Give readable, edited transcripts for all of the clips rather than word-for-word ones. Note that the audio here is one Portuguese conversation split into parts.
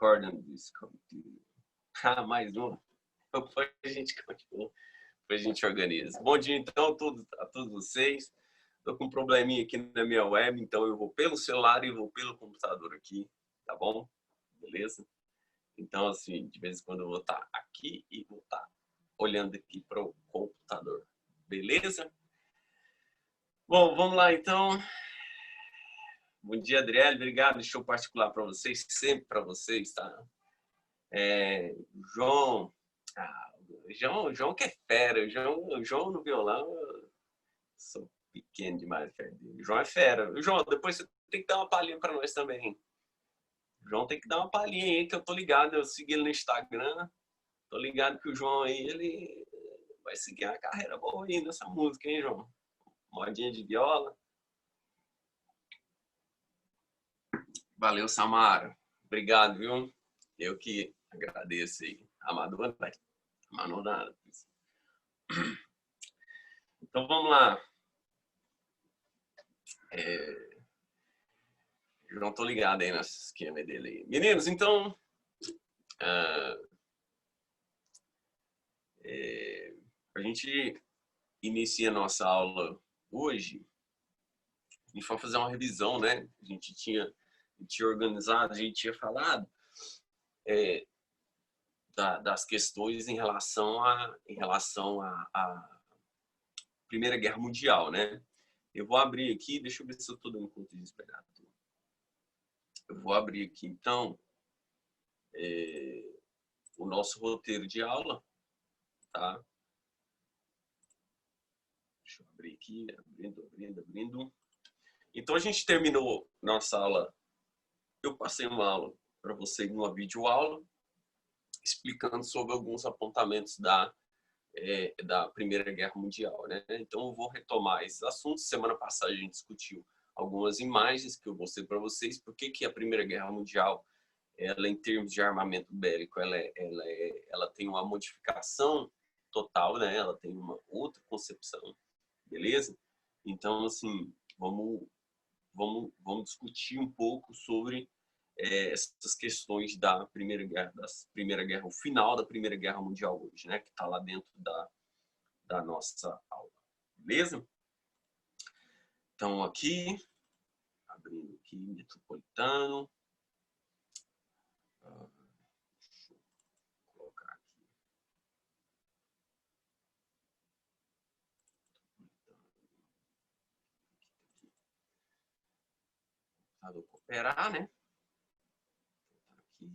Recording this computer. Mais uma. Depois a gente continua. Depois a gente organiza. Bom dia, então, a todos vocês. Estou com um probleminha aqui na minha web, então eu vou pelo celular e vou pelo computador aqui, tá bom? Beleza? Então, assim, de vez em quando eu vou estar aqui e vou estar olhando aqui para o computador. Beleza? Bom, vamos lá, então. Bom dia, Adriele. Obrigado. Show particular para vocês, sempre para vocês, tá? João. João que é fera. João no violão, eu sou pequeno demais perto dele. João é fera. João, depois você tem que dar uma palhinha para nós também. João tem que dar uma palhinha aí, que eu tô ligado. Eu segui ele no Instagram. Tô ligado que o João aí, ele vai seguir uma carreira boa aí nessa música, hein, João? Modinha de viola. Valeu, Samara. Obrigado, viu? Eu que agradeço aí. Amador, vai. Amador nada. Então, vamos lá. Eu não tô ligado aí nesse esquema dele aí. Meninos, então... a gente inicia a nossa aula hoje. A gente foi fazer uma revisão, né? A gente tinha organizado, a gente tinha falado das questões em relação à Primeira Guerra Mundial, né? Eu vou abrir aqui, deixa eu ver se eu estou dando conta de esperar. Eu vou abrir aqui, então, o nosso roteiro de aula, tá? Deixa eu abrir aqui, abrindo. Então, a gente terminou nossa aula. Eu passei uma aula para vocês, uma videoaula, explicando sobre alguns apontamentos da Primeira Guerra Mundial, né? Então, eu vou retomar esses assuntos. Semana passada, a gente discutiu algumas imagens que eu mostrei para vocês. Por que a Primeira Guerra Mundial, ela, em termos de armamento bélico, ela tem uma modificação total, né? Ela tem uma outra concepção, beleza? Então, assim, vamos discutir um pouco sobre essas questões da Primeira Guerra, o final da Primeira Guerra Mundial hoje, né? Que está lá dentro da nossa aula, beleza? Então, aqui, abrindo aqui, Metropolitano. Deixa eu colocar aqui. Computador cooperar, né? Aqui.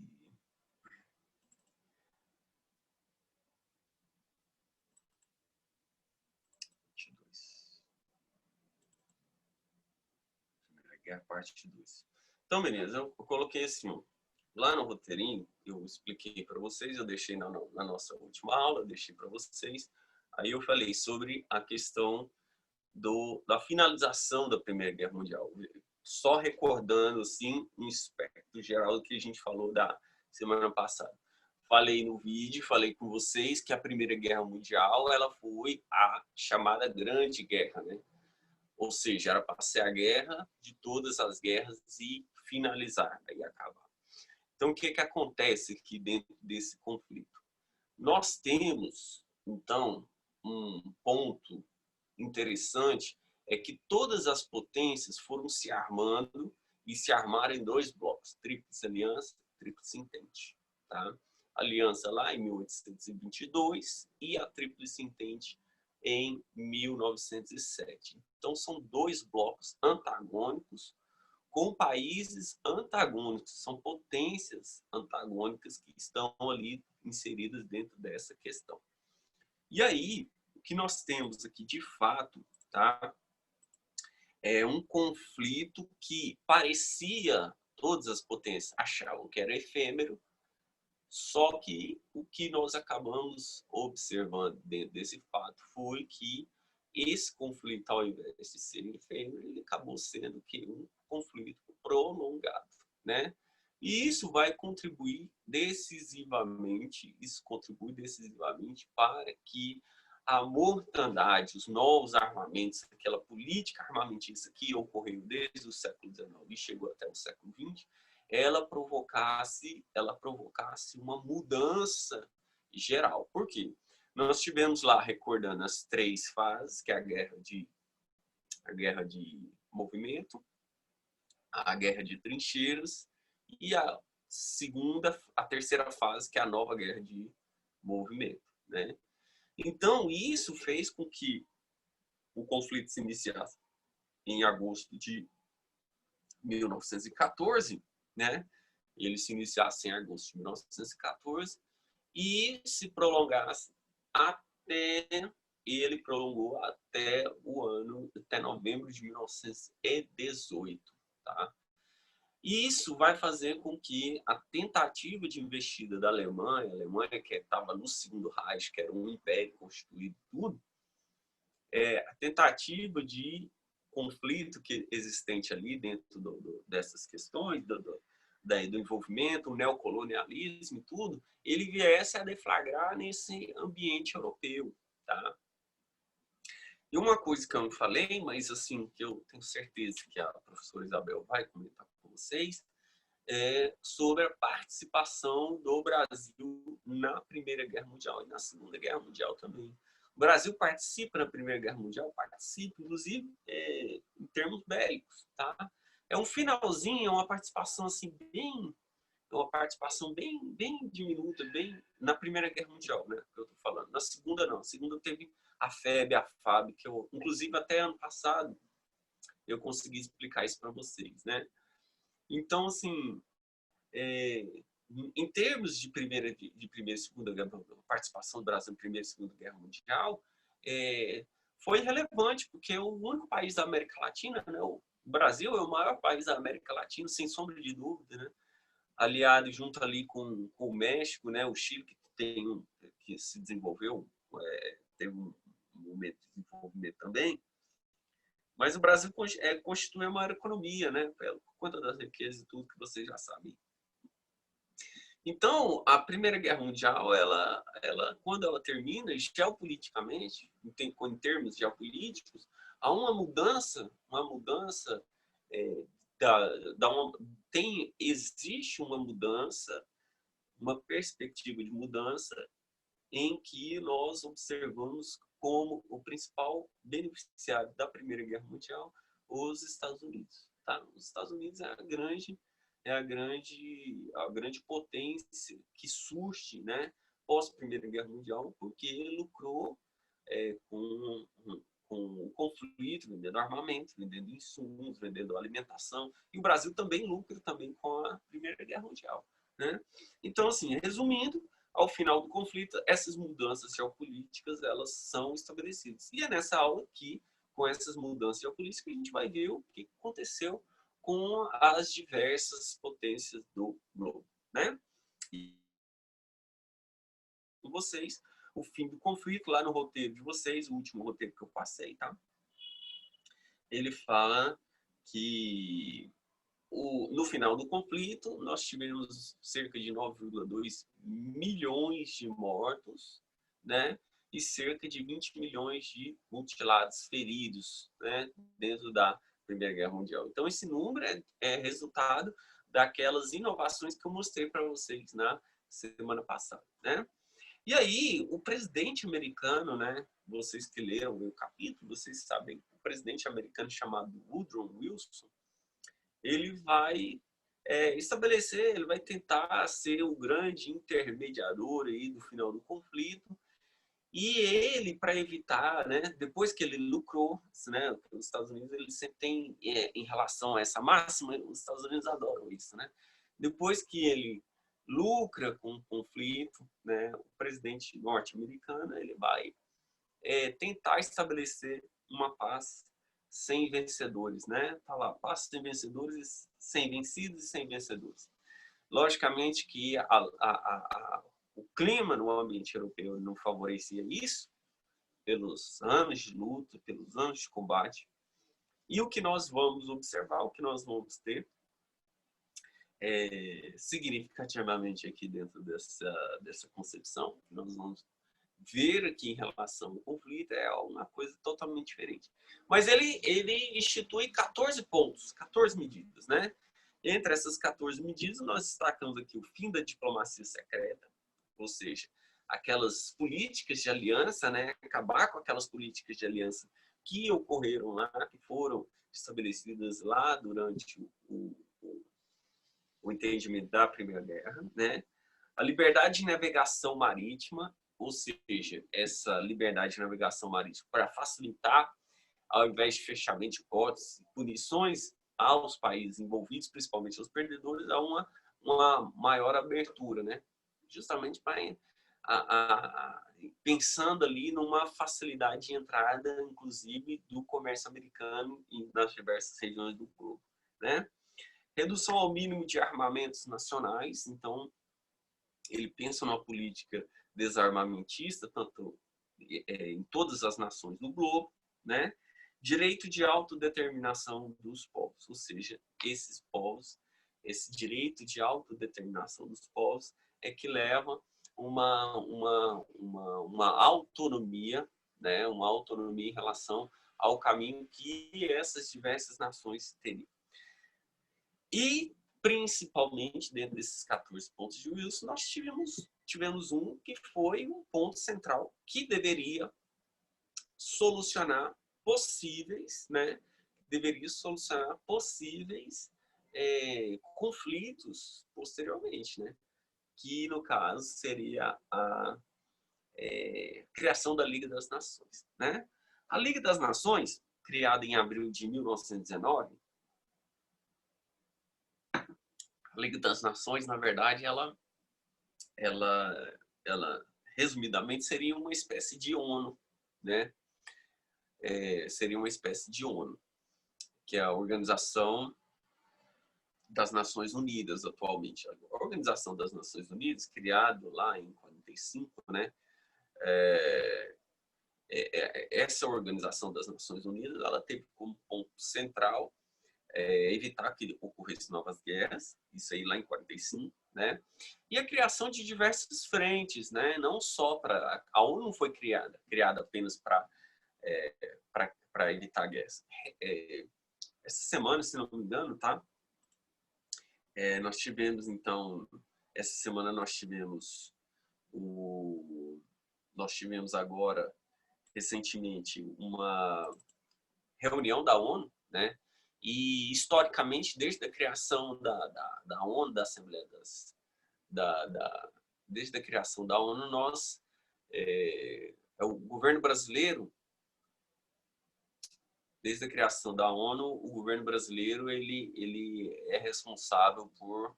Primeira Guerra, parte 2. Então, beleza, eu coloquei assim, lá no roteirinho, eu expliquei para vocês, eu deixei na nossa última aula, eu deixei para vocês. Aí eu falei sobre a questão da finalização da Primeira Guerra Mundial. Só recordando, assim, um aspecto geral do que a gente falou da semana passada. Falei no vídeo, falei com vocês que a Primeira Guerra Mundial, ela foi a chamada Grande Guerra, né? Ou seja, era para ser a guerra de todas as guerras e finalizar, e acabar. Então, o que acontece aqui dentro desse conflito? Nós temos, então, um ponto interessante, é que todas as potências foram se armando e se armaram em dois blocos, Tríplice Aliança e Tríplice Entente. Tá? Aliança lá em 1822 e a Tríplice Entente em 1907. Então, são dois blocos antagônicos com países antagônicos, são potências antagônicas que estão ali inseridas dentro dessa questão. E aí, o que nós temos aqui de fato, tá? É um conflito que parecia, todas as potências achavam que era efêmero, só que o que nós acabamos observando dentro desse fato foi que esse conflito, ao invés de ser efêmero, ele acabou sendo que um conflito prolongado, né? E isso vai contribuir decisivamente, para que a mortandade, os novos armamentos, aquela política armamentista que ocorreu desde o século XIX e chegou até o século XX, ela provocasse uma mudança geral. Por quê? Nós tivemos lá, recordando as 3 fases, que é a guerra de movimento, a guerra de trincheiras e a terceira fase, que é a nova guerra de movimento, né? Então, isso fez com que o conflito se iniciasse em agosto de 1914, né? Ele se iniciasse em agosto de 1914 e se prolongasse até ele prolongou até novembro de 1918, tá? E isso vai fazer com que a tentativa de investida da Alemanha, a Alemanha que estava no Segundo Reich, que era um império constituído tudo, a tentativa de conflito que existente ali dentro dessas questões, do envolvimento, o neocolonialismo e tudo, ele viesse a deflagrar nesse ambiente europeu, tá? E uma coisa que eu não falei, mas assim, que eu tenho certeza que a professora Isabel vai comentar com vocês, é sobre a participação do Brasil na Primeira Guerra Mundial e na Segunda Guerra Mundial também. O Brasil participa na Primeira Guerra Mundial, participa, inclusive, em termos bélicos, tá? É um finalzinho, é uma participação assim bem diminuta, bem na Primeira Guerra Mundial, né? Que eu tô falando. Na Segunda não. Na Segunda teve a FEB, a FAB, que eu, inclusive até ano passado, eu consegui explicar isso para vocês, né? Então, assim, em termos de primeira e segunda guerra, participação do Brasil em Primeira e Segunda Guerra Mundial, foi relevante, porque o único país da América Latina, né, o Brasil é o maior país da América Latina, sem sombra de dúvida, né, aliado junto ali com o México, né, o Chile, que se desenvolveu, teve um momento de desenvolvimento também, mas o Brasil constitui a maior economia, né, por conta das riquezas e tudo que vocês já sabem. Então, a Primeira Guerra Mundial, quando ela termina, geopoliticamente, em termos geopolíticos, há uma mudança existe uma mudança, uma perspectiva de mudança em que nós observamos como o principal beneficiário da Primeira Guerra Mundial os Estados Unidos. Tá? Os Estados Unidos é a grande potência que surge, né, pós Primeira Guerra Mundial, porque lucrou com o conflito, vendendo armamento, vendendo insumos, vendendo alimentação, e o Brasil também lucra também com a Primeira Guerra Mundial, né? Então, assim, resumindo, ao final do conflito, essas mudanças geopolíticas elas são estabelecidas. E é nessa aula que, com essas mudanças geopolíticas, a gente vai ver o que aconteceu com as diversas potências do globo, né? E vocês, o fim do conflito, lá no roteiro de vocês, o último roteiro que eu passei, tá? Ele fala que no final do conflito, nós tivemos cerca de 9,2 milhões de mortos, né? E cerca de 20 milhões de mutilados, feridos, né? Dentro da Primeira Guerra Mundial. Então, esse número é resultado daquelas inovações que eu mostrei para vocês na semana passada, né? E aí, o presidente americano, né? Vocês que leram o capítulo, vocês sabem, o presidente americano chamado Woodrow Wilson, ele vai estabelecer, ele vai tentar ser o grande intermediador aí do final do conflito. E ele, para evitar, né, depois que ele lucrou, né, os Estados Unidos ele sempre tem, em relação a essa máxima, os Estados Unidos adoram isso, né? Depois que ele lucra com o conflito, né, o presidente norte-americano ele vai tentar estabelecer uma paz sem vencedores, né? Tá lá, paz sem vencedores, sem vencidos e sem vencedores. Logicamente que o clima no ambiente europeu não favorecia isso, pelos anos de luta, pelos anos de combate. E o que nós vamos observar, o que nós vamos ter significativamente aqui dentro dessa concepção, que nós vamos ver aqui em relação ao conflito é uma coisa totalmente diferente. Mas ele institui 14 pontos, 14 medidas, né? Entre essas 14 medidas, nós destacamos aqui o fim da diplomacia secreta, ou seja, aquelas políticas de aliança, né? Acabar com aquelas políticas de aliança que ocorreram lá, que foram estabelecidas lá durante o entendimento da Primeira Guerra, né? A liberdade de navegação marítima, ou seja, essa liberdade de navegação marítima para facilitar, ao invés de fechamento de cotas, punições aos países envolvidos, principalmente aos perdedores, a uma maior abertura, né? Justamente para pensando ali numa facilidade de entrada, inclusive, do comércio americano nas diversas regiões do globo, né? Redução ao mínimo de armamentos nacionais, então ele pensa numa política desarmamentista, tanto em todas as nações do globo, né? Direito de autodeterminação dos povos, ou seja, esses povos, esse direito de autodeterminação dos povos é que leva uma autonomia, né? Uma autonomia em relação ao caminho que essas diversas nações teriam. E, principalmente, dentro desses 14 pontos de Wilson, nós tivemos um que foi um ponto central que deveria solucionar possíveis, né? Deveria solucionar possíveis conflitos posteriormente, né? Que, no caso, seria a criação da Liga das Nações, né? A Liga das Nações, criada em abril de 1919, a Liga das Nações, na verdade, ela resumidamente seria uma espécie de ONU, né? Seria uma espécie de ONU, que é a Organização das Nações Unidas atualmente. A Organização das Nações Unidas, criada lá em 45, né? Essa Organização das Nações Unidas, ela teve como ponto central evitar que ocorressem novas guerras, isso aí lá em 45, né? E a criação de diversas frentes, né? Não só para a ONU foi criada apenas para evitar guerras. Essa semana, se não me engano, tá? Nós tivemos então, essa semana nós tivemos agora recentemente uma reunião da ONU, né? E, historicamente, desde a criação da ONU, da Assembleia desde a criação da ONU, o governo brasileiro, desde a criação da ONU, o governo brasileiro ele é responsável por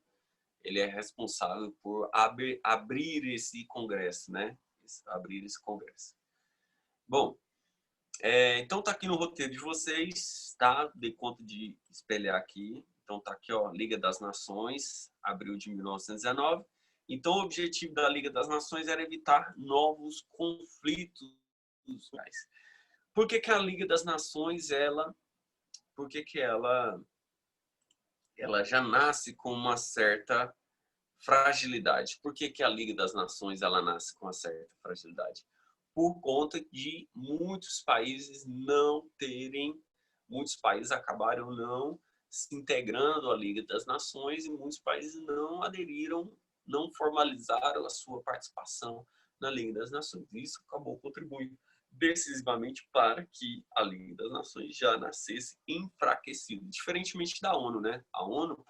abrir esse congresso, né? Abrir esse congresso. Bom, então tá aqui no roteiro de vocês, tá? Dei conta de espelhar aqui. Então tá aqui, ó, Liga das Nações, abril de 1919. Então o objetivo da Liga das Nações era evitar novos conflitos. Por que que a Liga das Nações, por que que ela já nasce com uma certa fragilidade? Por que que a Liga das Nações ela nasce com uma certa fragilidade? Por conta de muitos países acabaram não se integrando à Liga das Nações e muitos países não aderiram, não formalizaram a sua participação na Liga das Nações. Isso acabou contribuindo decisivamente para que a Liga das Nações já nascesse enfraquecida, diferentemente da ONU, né? A ONU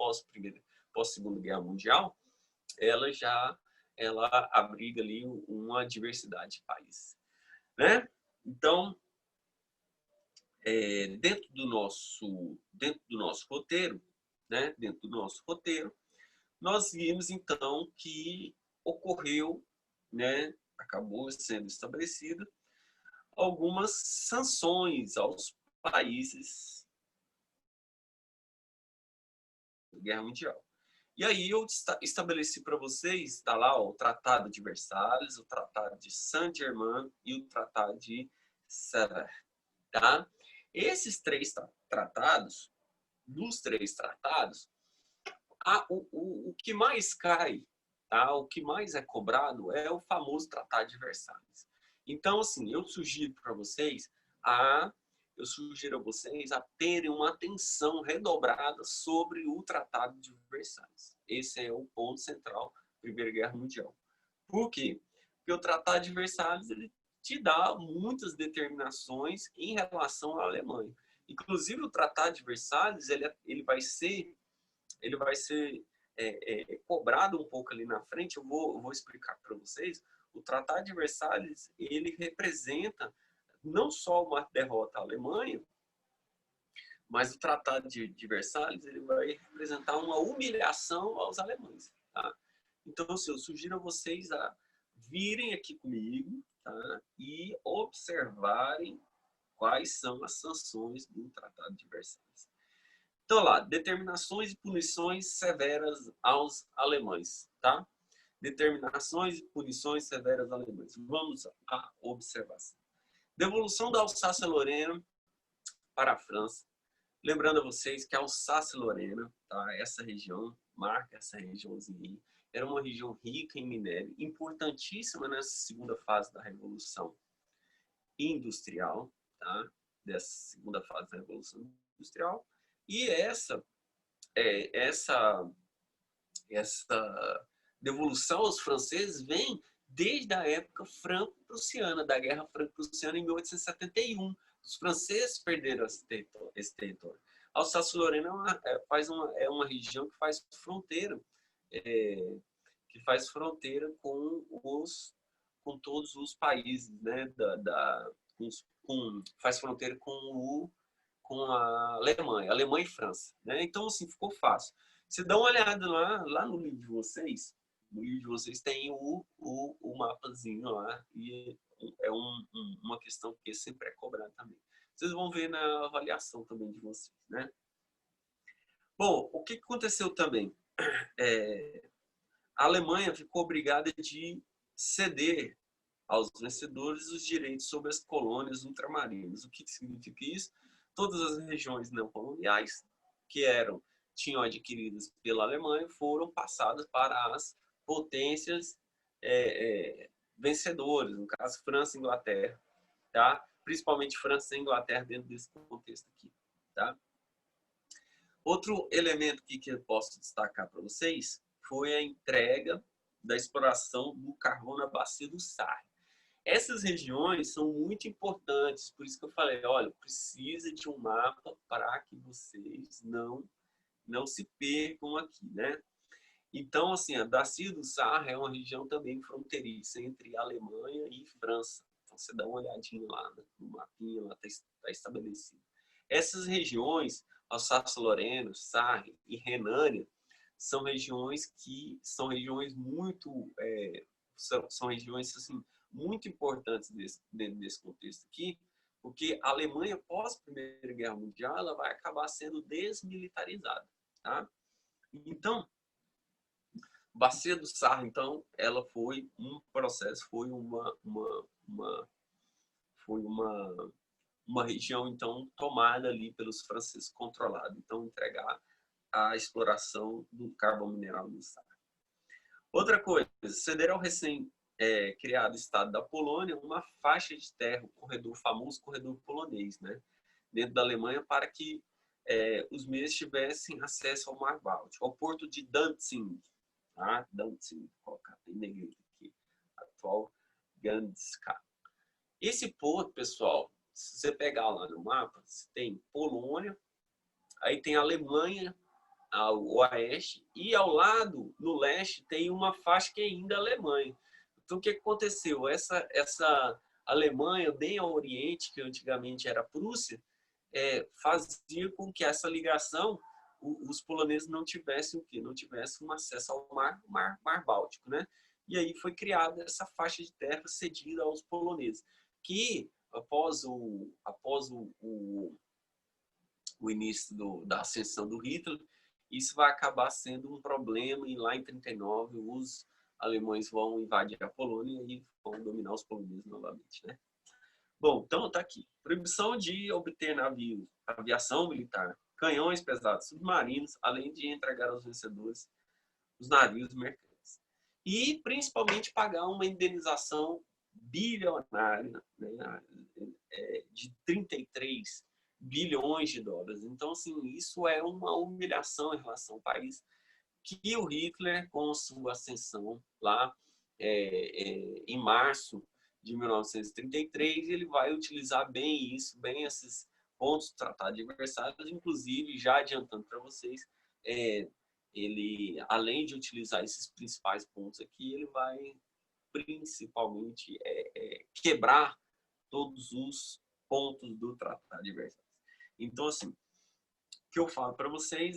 pós-Segunda Guerra Mundial, ela abriga ali uma diversidade de países, né? Então, dentro do nosso roteiro, né? Dentro do nosso roteiro, nós vimos então que ocorreu, né? Acabou sendo estabelecida algumas sanções aos países da Guerra Mundial. E aí eu estabeleci para vocês, está lá ó, o Tratado de Versalhes, o Tratado de Saint-Germain e o Tratado de Sèvres. Tá? Esses três tratados, dos três tratados, o que mais cai, tá? O que mais é cobrado é o famoso Tratado de Versalhes. Então, assim, eu sugiro para vocês a eu sugiro a vocês a terem uma atenção redobrada sobre o Tratado de Versalhes. Esse é o ponto central da Primeira Guerra Mundial. Por quê? Porque o Tratado de Versalhes ele te dá muitas determinações em relação à Alemanha. Inclusive, o Tratado de Versalhes ele vai ser cobrado um pouco ali na frente. Eu vou explicar para vocês. O Tratado de Versalhes ele representa não só uma derrota à Alemanha, mas o Tratado de Versalhes ele vai representar uma humilhação aos alemães. Tá? Então, assim, eu sugiro a vocês a virem aqui comigo, tá? E observarem quais são as sanções do Tratado de Versalhes. Então, lá, determinações e punições severas aos alemães, tá? Determinações e punições severas aos alemães. Vamos à observação. Devolução da Alsácia-Lorena para a França. Lembrando a vocês que a Alsácia-Lorena, tá? Essa região, marca essa regiãozinha aí, era uma região rica em minério, importantíssima nessa segunda fase da Revolução Industrial, tá? Dessa segunda fase da Revolução Industrial. E essa devolução aos franceses vem desde a época franco-prussiana, da Guerra Franco-Prussiana em 1871. Os franceses perderam esse território. A Alsácia-Lorena é uma região que faz fronteira, com todos os países, né? Faz fronteira com a Alemanha e França, né? Então, assim, ficou fácil. Você dá uma olhada lá no livro de vocês. No livro de vocês tem o mapazinho lá e é uma questão que sempre é cobrada também. Vocês vão ver na avaliação também de vocês, né? Bom, o que aconteceu também? A Alemanha ficou obrigada de ceder aos vencedores os direitos sobre as colônias ultramarinas. O que significa isso? Todas as regiões não coloniais que tinham adquiridas pela Alemanha foram passadas para as potências vencedoras, no caso França e Inglaterra, tá? Principalmente França e Inglaterra dentro desse contexto aqui, tá? Outro elemento que eu posso destacar para vocês foi a entrega da exploração do carvão na bacia do Sarre. Essas regiões são muito importantes, por isso que eu falei, olha, precisa de um mapa para que vocês não se percam aqui, né? Então, assim, a bacia do Sarre é uma região também fronteiriça entre Alemanha e França. Então, você dá uma olhadinha lá no mapinha, lá está estabelecido. Essas regiões, Alsácia-Lorena, Sarre e Renânia, são regiões muito, são regiões assim, muito importantes dentro desse contexto aqui, porque a Alemanha, pós Primeira Guerra Mundial, ela vai acabar sendo desmilitarizada, tá? Então, Bacia do Sarre, então, ela foi um processo, foi uma região, então, tomada ali pelos franceses, controlada. Então, entregar a exploração do carvão mineral no Sarre. Outra coisa, ceder ao recém-criado Estado da Polônia uma faixa de terra, o famoso corredor polonês, né, dentro da Alemanha, para que os meses tivessem acesso ao Mar Báltico, ao porto de Danzig, tá? Danzig, vou colocar em negrito aqui, atual Gdańsk. Esse porto, pessoal, se você pegar lá no mapa, você tem Polônia, aí tem a Alemanha ao oeste, e ao lado, no leste, tem uma faixa que é ainda Alemanha. Então, o que aconteceu? Essa Alemanha, bem ao oriente, que antigamente era a Prússia, fazia com que essa ligação, os poloneses não tivessem o quê? Não tivessem um acesso ao mar Báltico, né? E aí foi criada essa faixa de terra cedida aos poloneses, que após o início da ascensão do Hitler, isso vai acabar sendo um problema, e lá em 1939 os alemães vão invadir a Polônia e vão dominar os poloneses novamente, né? Bom, então tá aqui. Proibição de obter navios, aviação militar, canhões pesados, submarinos, além de entregar aos vencedores os navios mercantes. E, principalmente, pagar uma indenização bilionária, né, de 33 bilhões de dólares. Então, assim, isso é uma humilhação em relação ao país que o Hitler, com sua ascensão lá em março de 1933, ele vai utilizar bem isso, bem esses pontos do Tratado de Versalhes, inclusive, já adiantando para vocês, ele, além de utilizar esses principais pontos aqui, ele vai principalmente quebrar todos os pontos do Tratado de Versalhes. Então, assim, o que eu falo para vocês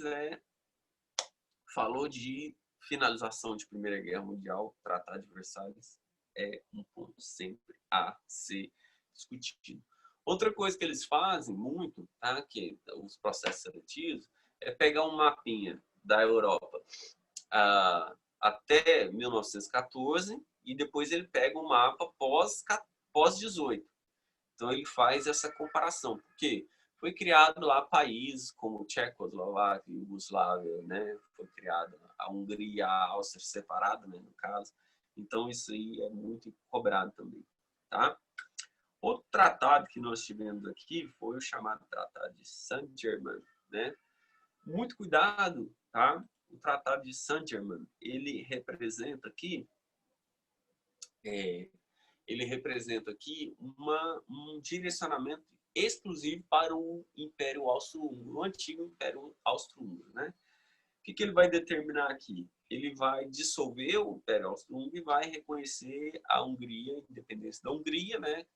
falou de finalização de Primeira Guerra Mundial, Tratado de Versalhes é um ponto sempre a ser discutido. Outra coisa que eles fazem muito, tá, que os processos seletivos, é pegar um mapinha da Europa até 1914 e depois ele pega um mapa pós-18. Então ele faz essa comparação, porque foi criado lá países como Tchecoslováquia, Iugoslávia, né? Foi criada a Hungria e a Áustria separada, né, no caso. Então isso aí é muito cobrado também, tá? Outro tratado que nós tivemos aqui foi o chamado Tratado de Saint-Germain, né? Muito cuidado, tá? O Tratado de Saint-Germain, ele representa aqui um direcionamento exclusivo para o Império Austro-Húngaro, o antigo Império Austro-Húngaro, né? O que ele vai determinar aqui? Ele vai dissolver o Império Austro-Húngaro e vai reconhecer a Hungria, a independência da Hungria, né?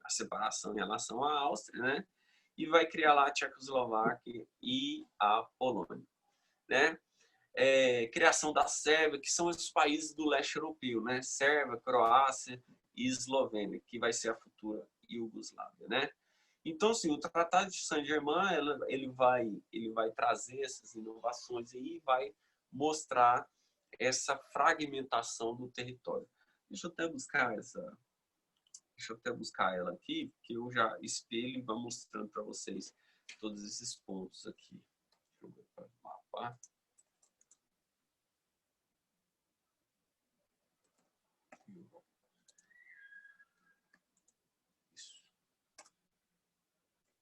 A separação em relação à Áustria, né? E vai criar lá a Tchecoslováquia e a Polônia, né? Criação da Sérvia, que são esses países do leste europeu, né? Sérvia, Croácia e Eslovênia, que vai ser a futura Iugoslávia, né? Então, assim, o Tratado de Saint-Germain, ele vai trazer essas inovações e vai mostrar essa fragmentação do território. Deixa eu até buscar ela aqui, porque eu já espelho e vou mostrando para vocês todos esses pontos aqui. Deixa eu ver para o mapa.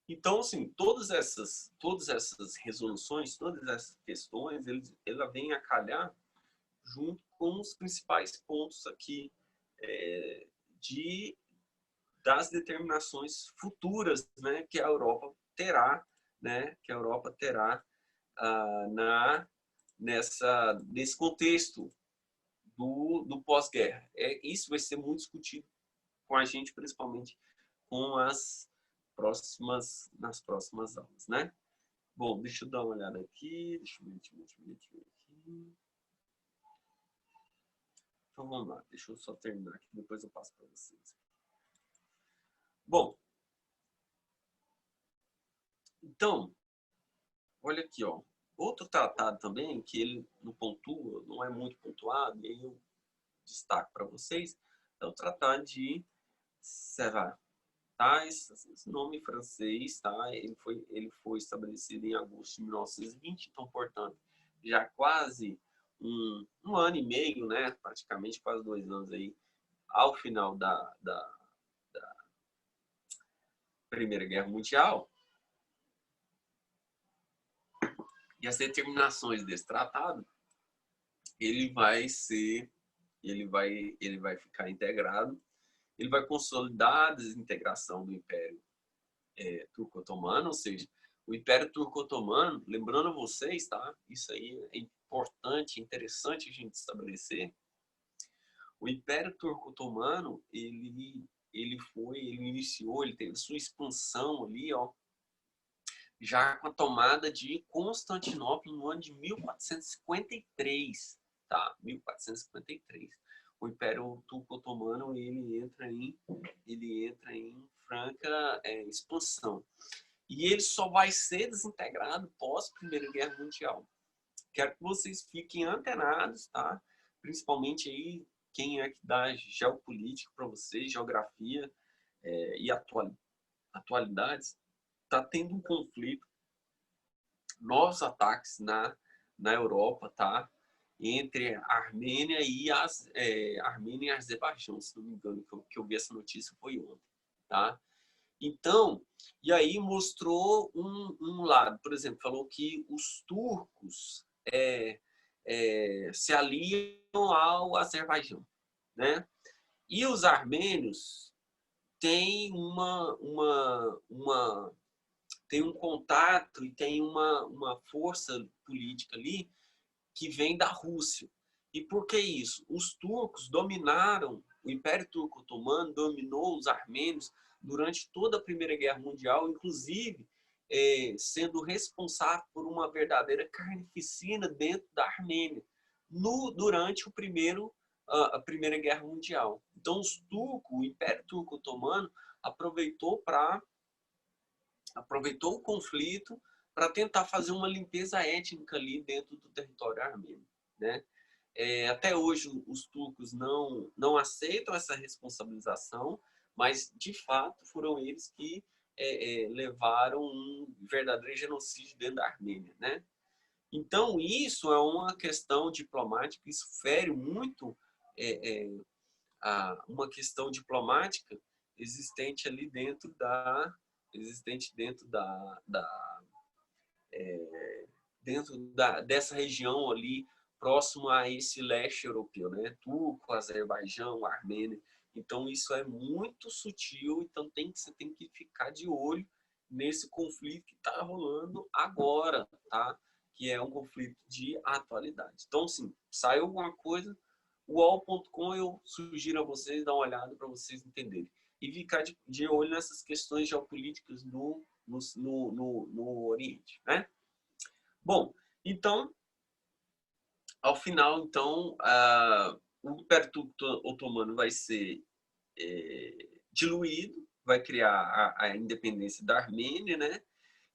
Então, assim, todas essas resoluções, todas essas questões, ela vem a calhar junto com os principais pontos aqui das determinações futuras, né, que a Europa terá, né, nesse contexto do pós-guerra. Isso vai ser muito discutido com a gente, principalmente com nas próximas aulas, né? Bom, deixa eu dar uma olhada aqui. Deixa eu ver aqui. Então vamos lá, deixa eu só terminar aqui, depois eu passo para vocês. Bom, então, olha aqui, ó. Outro tratado também, que ele não pontua, não é muito pontuado, e aí eu destaco para vocês, é o Tratado de Sèvres. Tá? Esse nome francês, tá? Ele foi estabelecido em agosto de 1920, então, portanto, já quase um ano e meio, né? Praticamente quase 2 anos aí, ao final da Primeira Guerra Mundial. E as determinações desse tratado, ele vai ficar integrado, ele vai consolidar a desintegração do Império Turco-Otomano, ou seja, o Império Turco-Otomano, lembrando a vocês, tá? Isso aí é importante, interessante a gente estabelecer. O Império Turco-Otomano, ele iniciou, ele teve sua expansão ali, ó, já com a tomada de Constantinopla no ano de 1453, tá? 1453. O Império Turco-Otomano ele entra em franca expansão. E ele só vai ser desintegrado pós Primeira Guerra Mundial. Quero que vocês fiquem antenados, tá? Principalmente aí quem é que dá geopolítica para vocês, geografia e atualidades. Está tendo um conflito, novos ataques na Europa, tá? entre a Armênia e Armênia e Azerbaijão, se não me engano, que eu vi essa notícia foi ontem, tá? Então, e aí mostrou um lado, por exemplo, falou que os turcos se aliam ao Azerbaijão, né? E os armênios têm tem um contato e tem uma força política ali que vem da Rússia. E por que isso? Os turcos dominaram, o Império Turco Otomano dominou os armênios durante toda a Primeira Guerra Mundial, inclusive sendo responsável por uma verdadeira carnificina dentro da Armênia, durante a Primeira Guerra Mundial. Então, o Império Turco Otomano aproveitou o conflito para tentar fazer uma limpeza étnica ali dentro do território armênio, né? Até hoje os turcos não aceitam essa responsabilização, mas de fato foram eles que levaram um verdadeiro genocídio dentro da Armênia, né? Então isso é uma questão diplomática, isso fere muito uma questão diplomática existente ali dessa região ali próximo a esse leste europeu, né? Turco, Azerbaijão, Armênia. Então isso é muito sutil, então você tem que ficar de olho nesse conflito que está rolando agora, tá? Que é um conflito de atualidade. Então, sim, saiu alguma coisa, UOL.com eu sugiro a vocês dar uma olhada para vocês entenderem. E ficar de olho nessas questões geopolíticas no Oriente, né? Bom, então, ao final, então, o Império Otomano vai ser diluído, vai criar a independência da Armênia, né?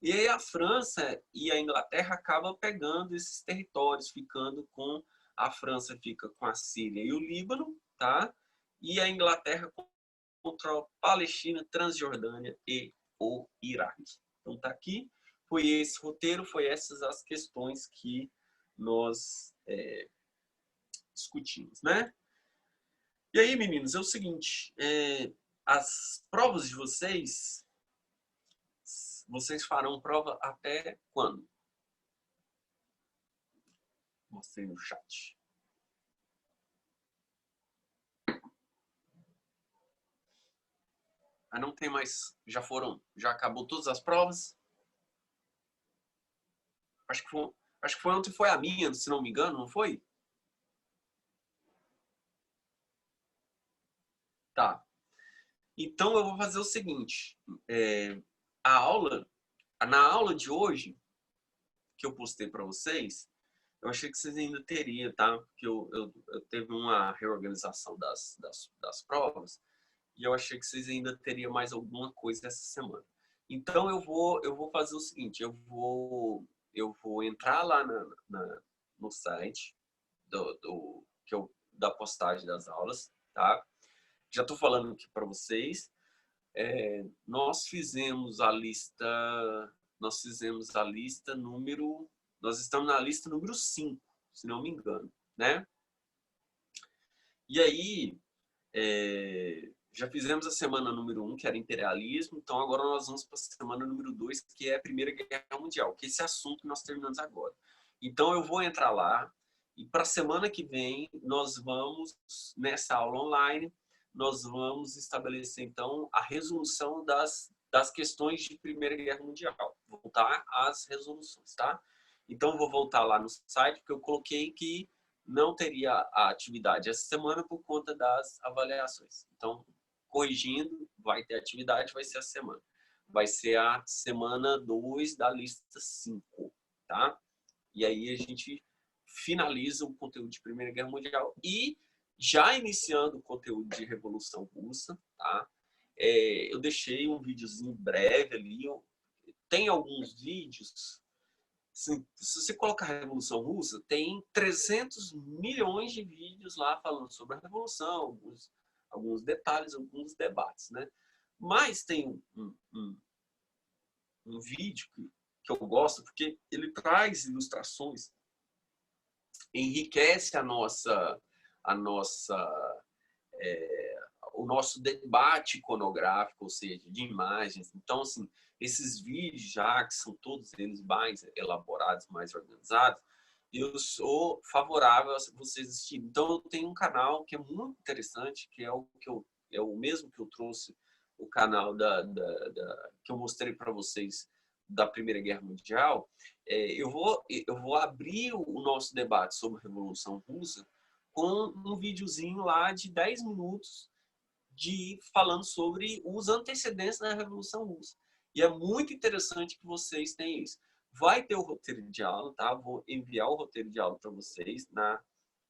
E aí a França e a Inglaterra acabam pegando esses territórios, a França fica com a Síria e o Líbano, tá? E a Inglaterra controla a Palestina, Transjordânia e o Iraque. Então tá aqui, foi esse roteiro, foi essas as questões que nós discutimos, né? E aí, meninos, é o seguinte, as provas de vocês farão prova até quando? Mostrei no chat. Não tem mais, já acabou todas as provas? Acho que foi ontem, foi a minha, se não me engano, não foi? Tá. Então eu vou fazer o seguinte, na aula de hoje, que eu postei para vocês, eu achei que vocês ainda teriam, tá? Porque eu teve uma reorganização das provas e eu achei que vocês ainda teriam mais alguma coisa essa semana. Então eu vou fazer o seguinte, eu vou entrar lá no site da postagem das aulas, tá? Já estou falando aqui para vocês. Nós fizemos a lista número... Nós estamos na lista número 5, se não me engano, né? E aí, já fizemos a semana número 1, que era imperialismo, então agora nós vamos para a semana número 2, que é a Primeira Guerra Mundial, que é esse assunto que nós terminamos agora. Então eu vou entrar lá, e para a semana que vem, nós vamos, nessa aula online, nós vamos estabelecer, então, a resolução das questões de Primeira Guerra Mundial. Voltar às resoluções, tá? Então, eu vou voltar lá no site, porque eu coloquei que não teria a atividade essa semana por conta das avaliações. Então, corrigindo, vai ter atividade, vai ser a semana. Vai ser a semana 2 da lista 5, tá? E aí a gente finaliza o conteúdo de Primeira Guerra Mundial e já iniciando o conteúdo de Revolução Russa, tá? Eu deixei um videozinho breve ali. Tem alguns vídeos. Se você colocar Revolução Russa, tem 300 milhões de vídeos lá falando sobre a Revolução, alguns detalhes, alguns debates, né? Mas tem um vídeo que eu gosto, porque ele traz ilustrações enriquece o nosso debate iconográfico, ou seja, de imagens. Então, assim, esses vídeos já, que são todos eles mais elaborados, mais organizados, eu sou favorável a vocês assistirem. Então, eu tenho um canal que é muito interessante, que é o mesmo que eu trouxe, o canal que eu mostrei para vocês da Primeira Guerra Mundial. Eu vou abrir o nosso debate sobre a Revolução Russa com um videozinho lá de 10 minutos falando sobre os antecedentes da Revolução Russa. E é muito interessante que vocês tenham isso. Vai ter o roteiro de aula, tá? Vou enviar o roteiro de aula para vocês na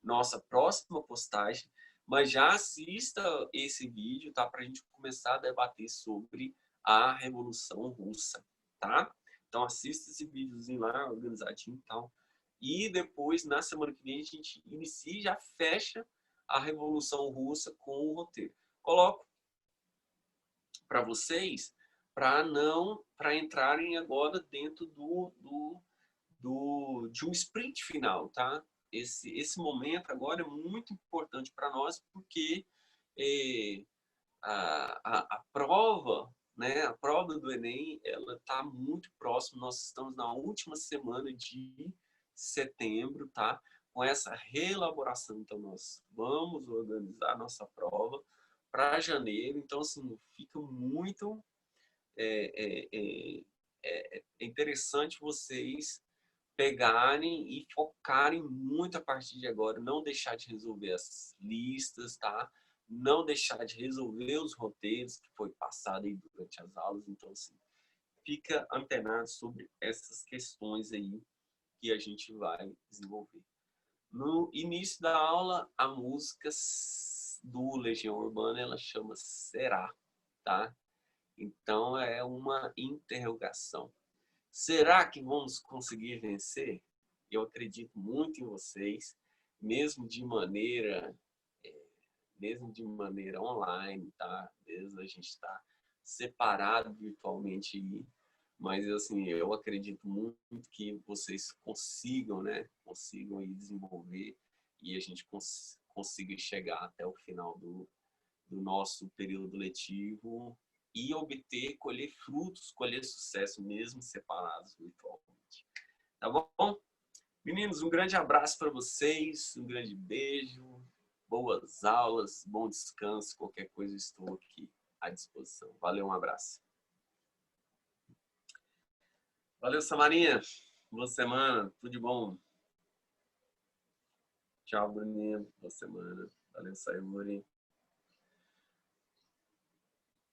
nossa próxima postagem, mas já assista esse vídeo, tá? Para a gente começar a debater sobre a Revolução Russa, tá? Então assista esse videozinho lá, organizadinho e tal. E depois, na semana que vem, a gente inicia e já fecha a Revolução Russa com o roteiro. Coloco para vocês para entrarem agora dentro de um sprint final, tá? Esse momento agora é muito importante para nós porque a prova, né? A prova do Enem, ela está muito próxima. Nós estamos na última semana de setembro, tá? Com essa reelaboração, então nós vamos organizar a nossa prova para janeiro. Então, assim, fica muito interessante vocês pegarem e focarem muito a partir de agora, não deixar de resolver as listas, tá? Não deixar de resolver os roteiros que foi passado aí durante as aulas. Então, assim, fica antenado sobre essas questões aí que a gente vai desenvolver. No início da aula, a música do Legião Urbana, ela chama Será, tá? Então, é uma interrogação. Será que vamos conseguir vencer? Eu acredito muito em vocês, mesmo de maneira online, tá? Mesmo a gente está separado virtualmente, mas assim, eu acredito muito que vocês consigam, né? Consigam aí desenvolver e a gente consiga chegar até o final do nosso período letivo e colher frutos, colher sucesso mesmo separados virtualmente. Tá bom? Meninos, um grande abraço para vocês, um grande beijo, boas aulas, bom descanso, qualquer coisa estou aqui à disposição. Valeu, um abraço. Valeu, Samarinha. Boa semana, tudo de bom. Tchau, Bruninho. Boa semana. Valeu, Sayuri.